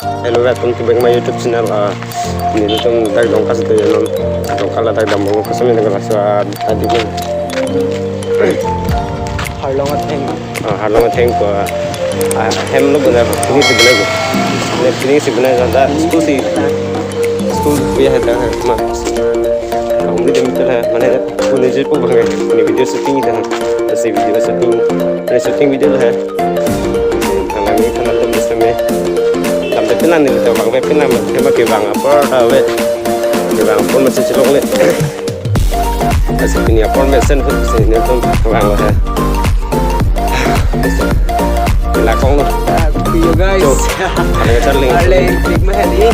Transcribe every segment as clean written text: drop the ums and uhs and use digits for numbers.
Hello, welcome to my YouTube channel. Ini tuh tag dong kasih tuh ya non. Dong kalau tag dong mau kesini dengan rasa tadi kan. Harlongat heng. Harlongat heng ko. Hem lo benar. Ini sebenarnya. Ini sebenarnya ada school punya ada mah. Kamu di dalam lah mana ada punya jeep apa kan? Ini video syuting itu kan. Asi video syuting. Ini syuting video lah. Kalau ini kan ada misalnya. Làm thế này thì tao bằng về cái nào mà cái mà cái vàng apa đâu vậy cái vàng apa mà sẽ chỉ lông lên là sẽ cái apa mà sen phải sẽ nếu không vàng rồi ha cái là con luôn Video guys. anh cái chân lên Alay, big man đi.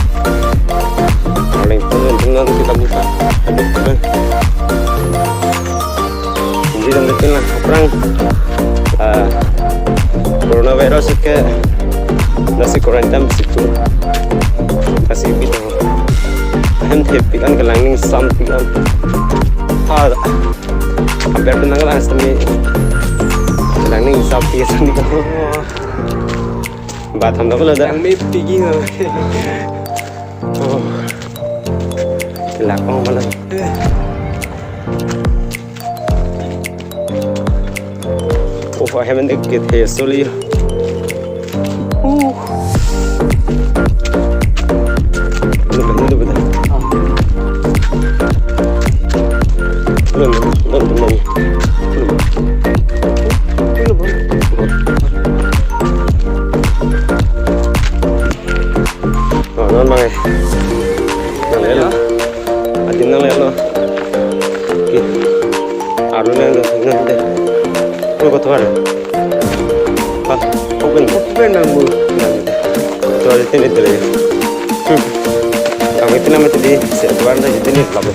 lên turun kita buka aduh turun jadi dalam itu lah orang coronavirus ke nasi kurantam situ kasih gitu kan happy kan kelanging something kan hampir tenang lah sini kelanging something sini kan batam dah ada Yang may pigi nga. kelak oh malah I haven't get here slowly. Non mang nang lẽ lo adin nang lẽ lo ki aru nang nang de ko ko thwar ha ko ben nang mu to ari tene tele kami tena mate di se thwar da jitene labo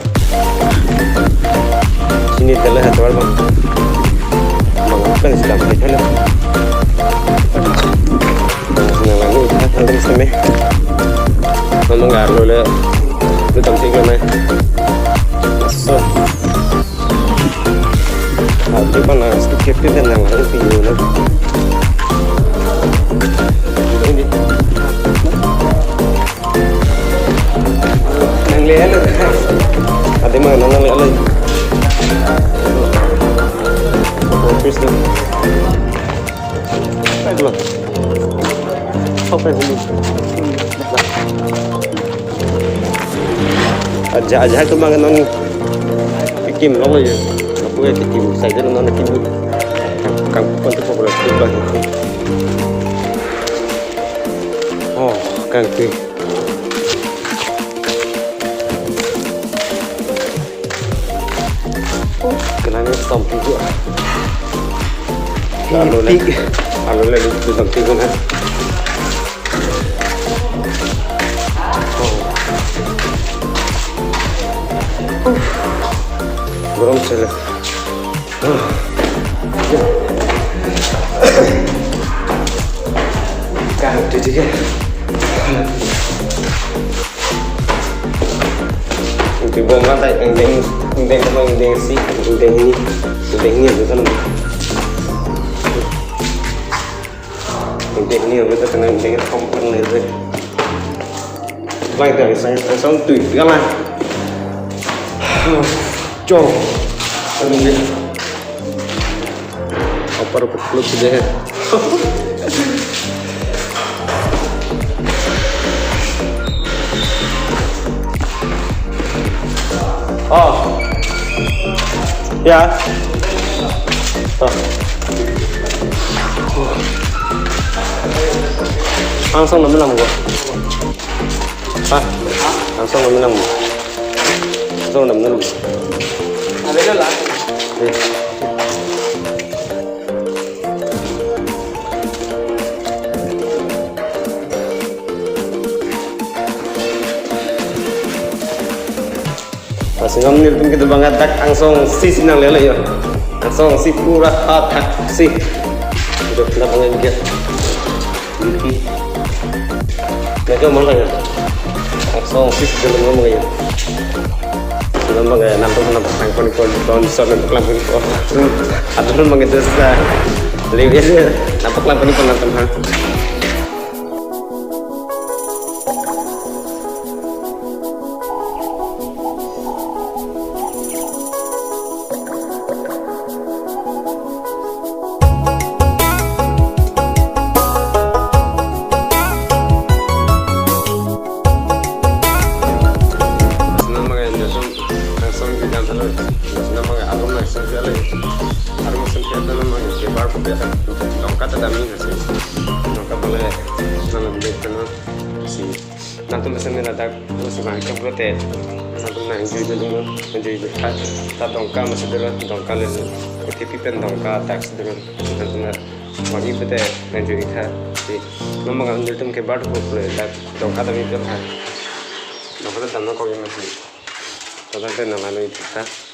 sini tele ha thwar bang kan silam ke thana nang nang ni thang seme nó ngạt rồi lên cái tầm sinh này so cái con là cái tiếp theo là cái gì nữa năng lẽ nữa thế mà nó năng lẽ lên không phải aja tu mang non kim lo ya aku ya kim saya dah non kim kang pun tu pokok tu lah oh kang tu kenapa som tu lalu tu som tu kan gurung sila kahit titigil hindi ko matay hindi ko mang hindi si hindi itu kan hindi itu kan hindi không pernah itu baik dari saya sang tùy các bạn Cow, ini apa peluk deh. Oh, ya. Langsung menang gua. Langsung menang. Langsung menang. Ada lah. Masih ngambil pun kita banget tak langsung si sinang lele ya. Langsung si pura hatak si. Udah kena banget dia. Ini. Mereka mana ya? Langsung si dalam ngomong ya. Dalam bagai nampak tangkon kon soal untuk lampu itu. Atau pun bagai desa. Lihat nampak lampu ini pernah teman. kami masih nongka boleh nama beli penuh si nanti mesin ada masih banyak berarti nanti nak enjoy dulu enjoy dekat tak dongka masih dulu dongka lalu OTP pen dongka tax dulu nanti nak wajib betul enjoy dekat si nama kan jadi mungkin baru boleh tak dongka tapi itu kan dongka tu tanah kau yang masih tetapi nama itu kita